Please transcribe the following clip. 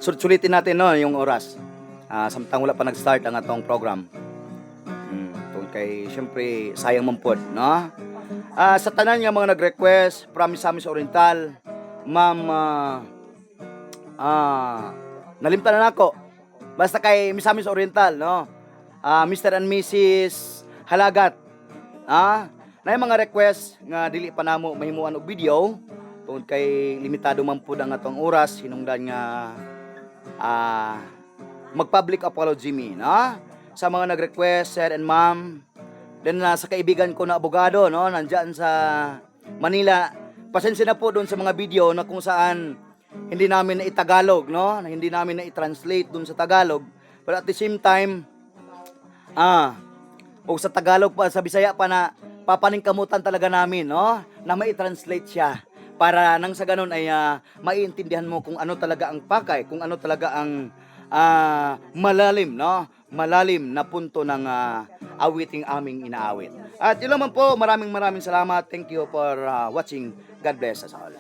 sulitin natin no yung oras. Samtang wala pa nag-start ang atong program. Tungkol kay syempre sayang man pod, no? Sa tanan nga mga nag-request from Misamis Oriental, Ma'am nalimtan na nako. Basta kay Misamis Oriental, no? Mr. and Mrs. Halagat. Na yung mga request nga dili pa namo mahimuan og video tungod kay limitado man pud ang atong oras hinungdan nga mag-public apology me, no? Sa mga nag-request, sir and ma'am. Then sa kaibigan ko na abogado, no, nandiyan sa Manila. Pasensya na po doon sa mga video na kung saan hindi namin na itagalog, no? Na hindi namin na i-translate doon sa Tagalog. But at the same time, o sa Tagalog pa, sa Bisaya pa na papaningkamutan talaga namin, no? Na mai-translate siya para nang sa ganun ay maiintindihan mo kung ano talaga ang pakay, kung ano talaga ang malalim, no? Malalim na punto ng awiting aming inaawit. At yun naman po, maraming salamat. Thank you for watching. God bless us all.